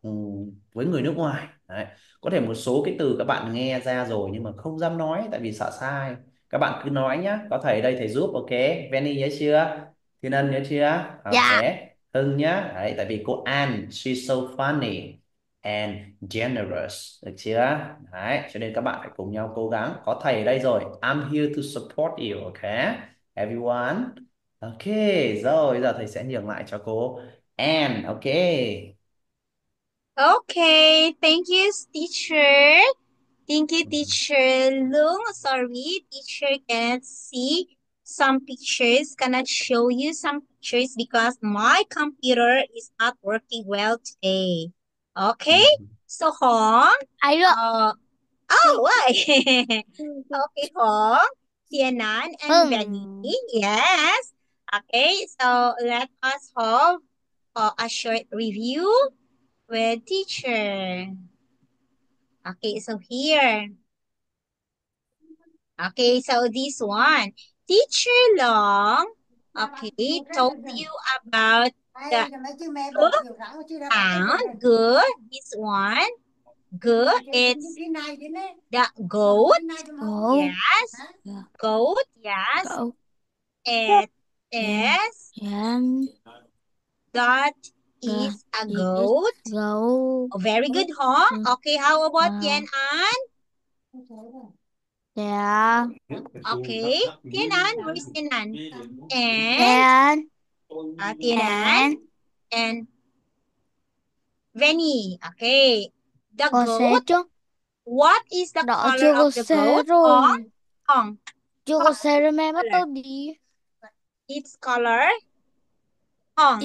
với người nước ngoài. Đấy. Có thể một số cái từ các bạn nghe ra rồi nhưng mà không dám nói tại vì sợ sai. Các bạn cứ nói nhá, có thầy đây thầy giúp. Ok, Venny nhớ chưa? Thiên Ân nhớ chưa? Ok. Dạ. Hưng nhá. Đấy, tại vì cô An, she's so funny and generous, được chưa? Đấy, cho nên các bạn phải cùng nhau cố gắng. Có thầy ở đây rồi. I'm here to support you, okay? Everyone. Ok, rồi giờ thầy sẽ nhường lại cho cô Anne, ok. Okay, thank you, teacher. Thank you, teacher Lung. Sorry, teacher cannot see some pictures, cannot show you some pictures because my computer is not working well today. Okay, so Hong, Ai đó. oh, why? Okay, Hong, Tianan, and Benny. Hưng. Yes. Okay, so let us have a short review with teacher. Okay, so here. Okay, so this one. Teacher Long, okay, told you about the good and good. This one, good, it's the goat. Cậu. Yes, Dạ. goat, yes. Cậu. It Dạ. is, Dạ. that Dạ. is a Yes. goat. Gấu. Oh, very good, huh? Okay, how about Tian À. An? Dạ. Okay, Tian An, where's Tian An? And And. Tian An And. and Venny. Okay. The Con xe goat. chứ. What is the Đó color chưa of có the xe goat? rồi. Hong. Chưa có xe rồi mẹ bắt tao đi. Its color? Hong.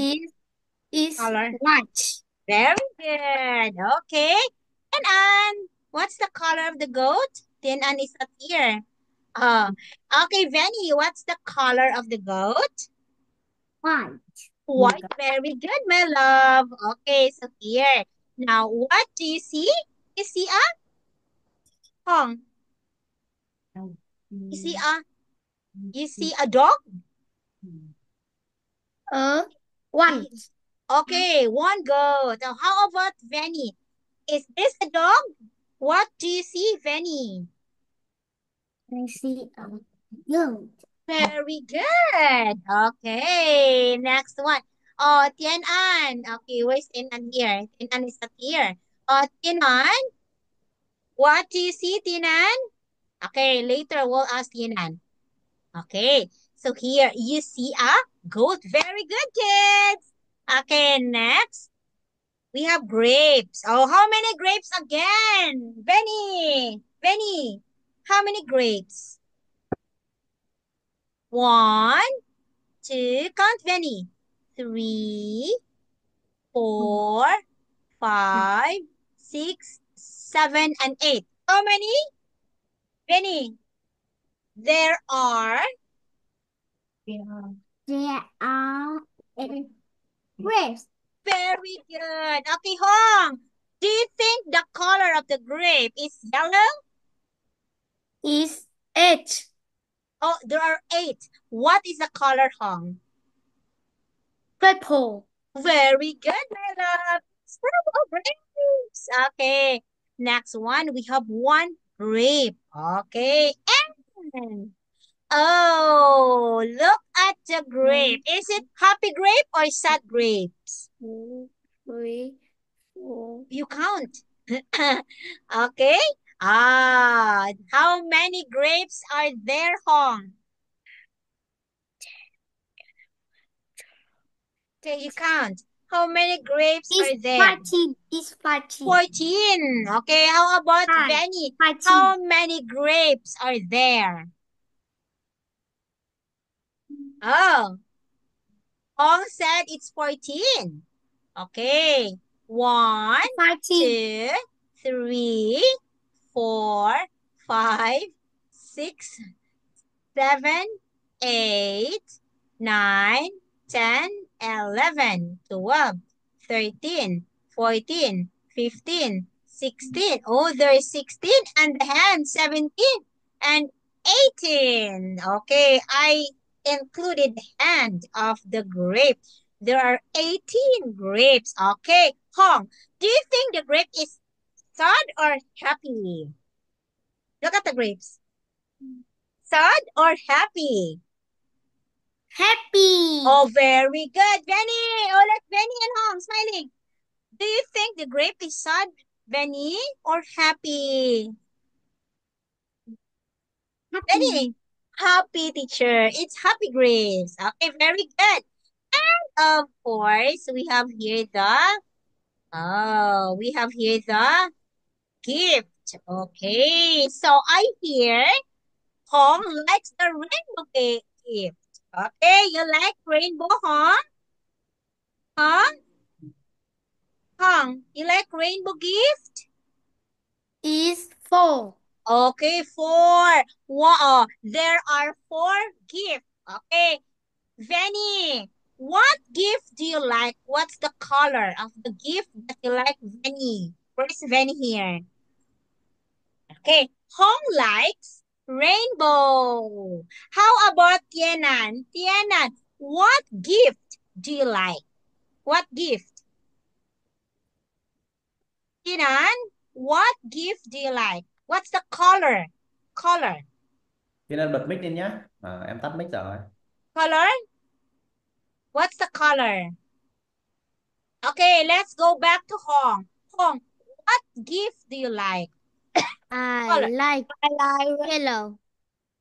Is Color. white. Very good. Okay. And Anne, what's the color of the goat? Then Anne is not here. Okay, Venny, what's the color of the goat? White. White. Very good, my love. Okay, so here. Now, what do you see? You see a Hong. You see a dog? One. Okay, one goat. Now, how about Venny? Is this a dog? What do you see, Venny? I see a goat. Very good. Okay, next one. Oh, Tian An. Okay, where's Tian An here? Tian An is not here. Tian An, what do you see, Tian An? Okay, later we'll ask Tian An. Okay, so here you see a goat. Very good, kids. Okay, next we have grapes. Oh, how many grapes again? Benny, how many grapes? One, two, count Benny. 3, 4, 5, 6, 7, and 8. How many? Benny, there are There are grapes. very good. Okay, Hong. Do you think the color of the grape is yellow? Is 8. Oh, there are 8. What is the color, Hong? Purple. Very good, my love. Purple grapes. Okay. Next one, we have one grape. Okay. And oh, look at the grape. Is it happy grape or sad grapes? 2, 3, 4. You count. Okay. How many grapes are there, Hong? Okay, you count. How many grapes are there? 14. Is 14. 14. Okay, how about Five. Benny? 14. How many grapes are there? Oh, Hong said it's 14. Okay. 1, 14. 2, 3, 4, 5, 6, 7, 8, 9, 10, 11, 12, 13, 14, 15, 16. Oh, there is 16 and the hand 17 and 18. Okay, I included the hand of the grape. There are 18 grapes. Okay, Hong, do you think the grape is sad or happy? Look at the grapes. Sad or happy? Happy. Oh, very good. Benny. Oh, let Benny and Hong smiling. Do you think the grape is sad, Benny, or happy? Happy. Benny. Happy, teacher. It's happy grapes. Okay, very good. And of course, we have here the gift. Okay, so I hear Hong likes the rainbow gift. Okay, you like rainbow, Hong? Huh? Hong, you like rainbow gift? Is 4. Okay, 4. Wow, there are 4 gifts. Okay, Venny, what gift do you like? What's the color of the gift that you like, Venny? Where's Venny here? Okay, Hong likes rainbow. How about Tianan? Tianan, what gift do you like? What gift? Tianan, what gift do you like? What's the color? Color. Cho nên bật mic lên nhá. Em tắt mic rồi. Color? What's the color? Okay, let's go back to Hong. Hong, what gift do you like? I Color. like yellow.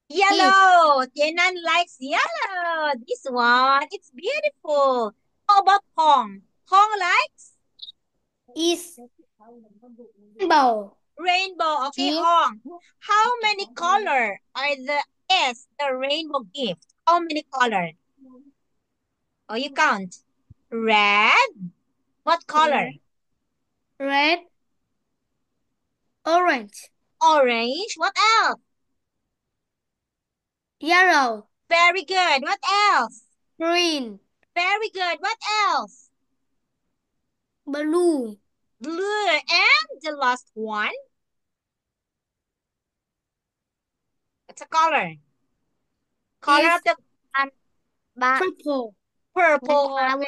Yellow. Tienan likes yellow. This one, it's beautiful. How about Hong? Hong likes? Is rainbow. Rainbow. Okay, G. Hong. How many color are the rainbow gift? How many color? Oh, you count. Red. What color? Red. Orange. Orange. What else? Yellow. Very good. What else? Green. Very good. What else? Blue. Blue. And the last one. What's a color? Color Is of the purple. purple. Very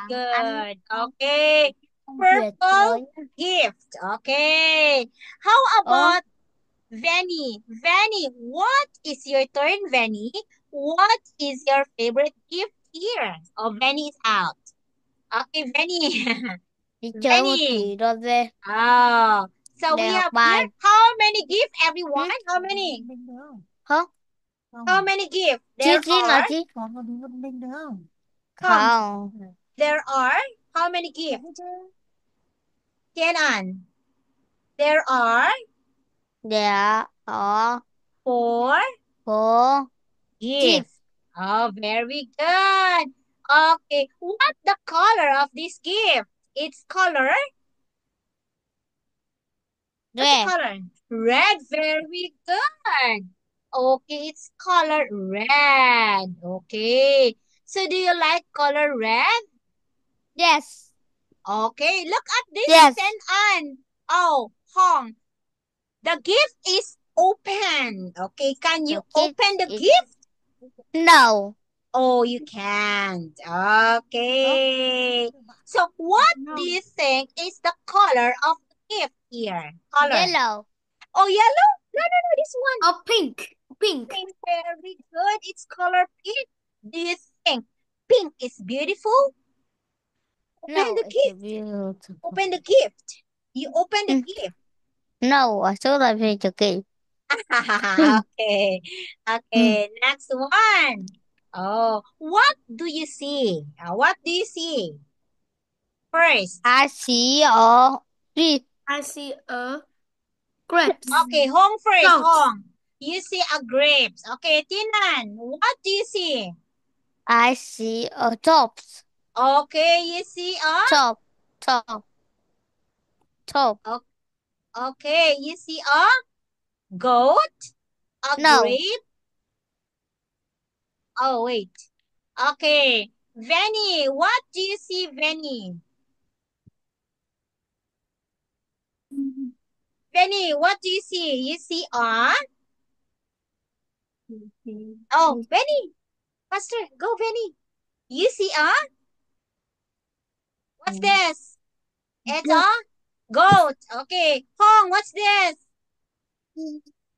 good. Okay. Purple gift. Okay. How about Venny? Venny, what is your turn, Venny? What is your favorite gift here? Oh, Venny is out. Okay, Venny. Đi chơi một Venny. tí rồi về. Oh, so we Để have học bài. here how many gifts, everyone? How many? Hả? How many gifts? Chi There chi nói are. chi? Come. Không. There are how many gifts? Kenan. There are Dạ có 4 4 gifts. Oh, very good. Okay, what the color of this gift? Its color? What's the red. color? Red. Very good. Okay, it's color red. Okay. So do you like color red? Yes. Okay, look at this. Yes. An. Oh, Hong. The gift is open. Okay, can you The gift open the is- gift? No. Oh, you can't. Okay. So what do you think is the color of the gift here? Color. Yellow. Oh, yellow? No, this one. Oh, pink. Pink. Pink, very good. It's color pink. Do you think pink is beautiful? Open No, the it's gift. beautiful. Open the gift. You open the Mm. gift. No, I still love it. Okay. Okay. Okay. Next one. Oh, what do you see? What do you see? First. I see a tree. I see a grapes. Okay, Hong first. Goat. Hong. You see a grapes. Okay, Tinan. What do you see? I see a tops. Okay, you see a? Top. Okay, you see a goat? A No. grape? Oh, wait. Okay. Venny, what do you see, Venny? Venny, what do you see? You see a? Oh, Venny. Faster. Go, Venny. You see a? What's this? It's a goat. Okay. Hong, what's this?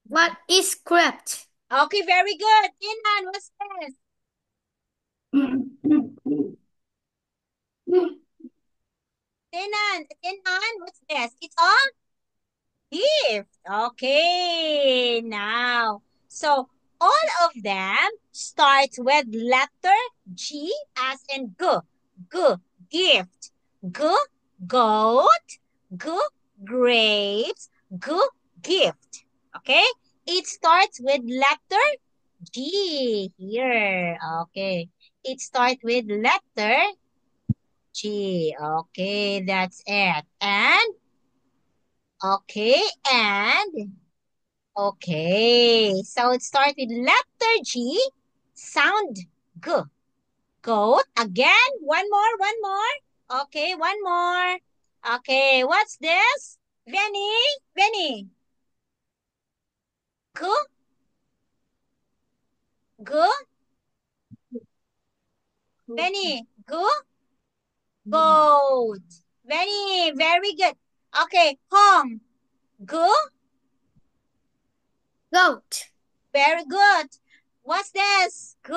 What is grapes? Okay, very good. Tinan, what's this? Tinan, what's this? It's a gift. Okay, now. So, all of them start with letter G as in G. G, gift. G, goat. G, grapes. G, gift. Okay? It starts with letter G here. Okay. It starts with letter G. Okay, that's it. And, okay, so it starts with letter G, sound G. Goat. Again, one more. Okay, one more. Okay, what's this? Venny. G, G, Venny, G, goat. Venny, very good. Okay, Hong, G, Goat. very good. What's this? G?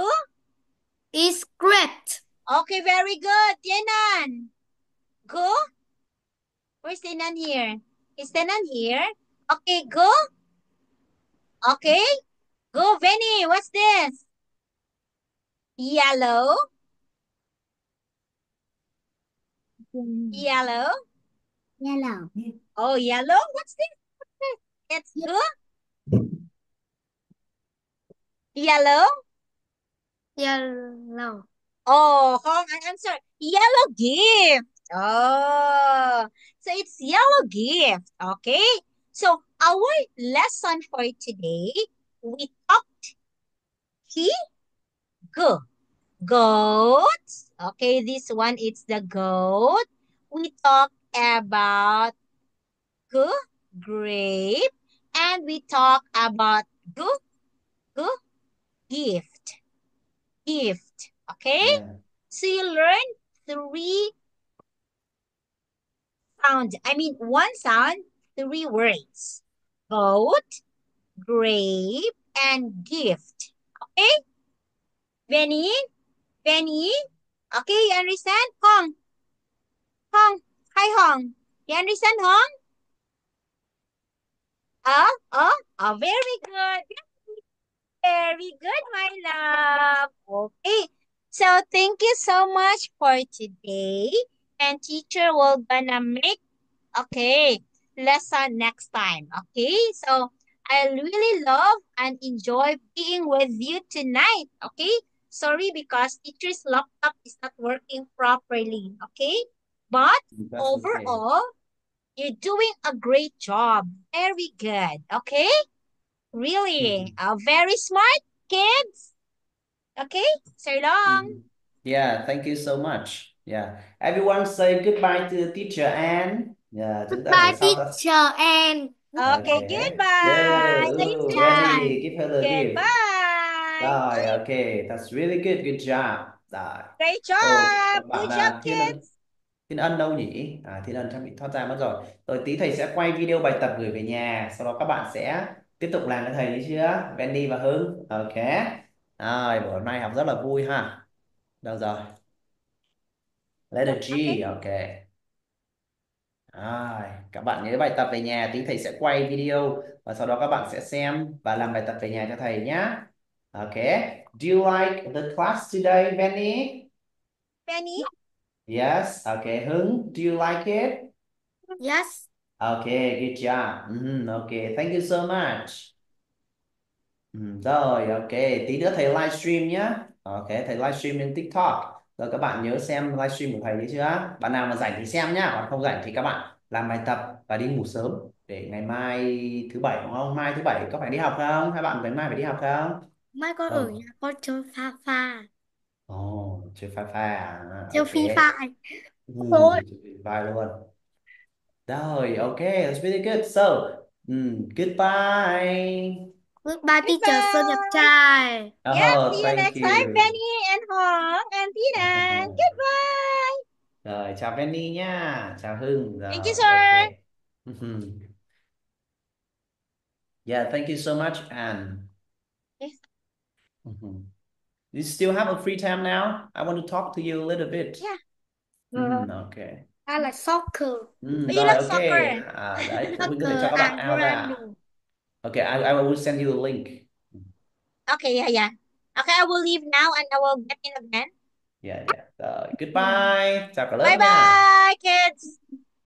Is grapes. Okay, very good. Tianan. Go. Where's Tianan here? Is Tianan here? Okay, go. Okay. Go, Venny. What's this? Yellow. Yellow. Yellow. Oh, yellow. What's this? It's yellow. Yellow. Oh, Hong, an answer. Yellow gift. Oh, so it's yellow gift. Okay. So our lesson for today, we talked he go goat. Okay, this one it's the goat. We talk about go grape, and we talk about go gift gift. Okay, Yeah. so you learn three sound. I mean, one sound, three words. Goat, grape, and gift. Okay? Benny? Benny? Okay, you understand? Hong, Hong. Hi, Hong. You understand, Hong? Very good. Very good, my love. Okay. So thank you so much for today. And teacher will gonna make okay, lesson next time. Okay, so I really love and enjoy being with you tonight. Okay, sorry because teacher's laptop is not working properly. Okay, but That's okay. overall, you're doing a great job. Very good. Okay, really, very smart kids. Okay, so long. Mhm. Yeah, thank you so much. Yeah, everyone say goodbye to the teacher and yeah, chúng ta buổi Goodbye, sau ta. teacher, and Okay, Okay, goodbye. good. Nice Ooh, time. time. Wendy, give her the gift. Goodbye. Rồi, okay, that's really good. Good job. Rồi. Great Ồ, job. các Good bạn job, Thiên Ân, kids. Thiên Ân đâu nhỉ? À, Thiên Ân chắc bị thoát ra mất rồi. Rồi tí thầy sẽ quay video bài tập gửi về nhà, sau đó các bạn sẽ tiếp tục làm với thầy đấy chưa? Wendy và Hưng. Ok. Rồi, buổi hôm nay học rất là vui ha. Đâu rồi? Letter Okay. G, ok. Rồi, các bạn nhớ bài tập về nhà, tí thầy sẽ quay video và sau đó các bạn sẽ xem và làm bài tập về nhà cho thầy nhé. Ok. Do you like the class today, Benny? Penny? Yes. Okay. Hưng, do you like it? Yes. Okay, good job. Okay, thank you so much. Rồi, ok, tí nữa thầy livestream nhé. Ok, thầy livestream lên TikTok. Rồi các bạn nhớ xem livestream của thầy đấy chưa? Bạn nào mà rảnh thì xem nhá, còn không rảnh thì các bạn làm bài tập và đi ngủ sớm để ngày mai thứ bảy đúng không? Mai thứ bảy có phải đi học không? Hai bạn ngày mai phải đi học không? Mai con ở Không. nhà con chơi pha pha. Ồ, chơi pha pha à? Chơi Ok. phi pha. Thôi. Chơi pha pha luôn. Rồi, ok, that's really good. So, goodbye. Goodbye, teacher Sơn đẹp Goodbye. trai. Yeah, Oh, see you thank next time, you. Penny and Hong and Tinan. Goodbye. Rồi, chào Penny nha, chào Hưng. Thank you, Rồi, ok. sir. Yeah, thank you so much, Anne. Yes. You still have a free time now? I want to talk to you a little bit. Yeah. Okay. I like soccer. You Rồi, like ok. soccer? À, đấy, phụ huynh có thể cho Soccer các bạn and out ra. Ronaldo. Okay, I will send you the link. Okay, yeah, yeah. Okay, I will leave now and I will get in again. Yeah, yeah. Rồi, goodbye. Chào cả lớp nha. Bye-bye, kids.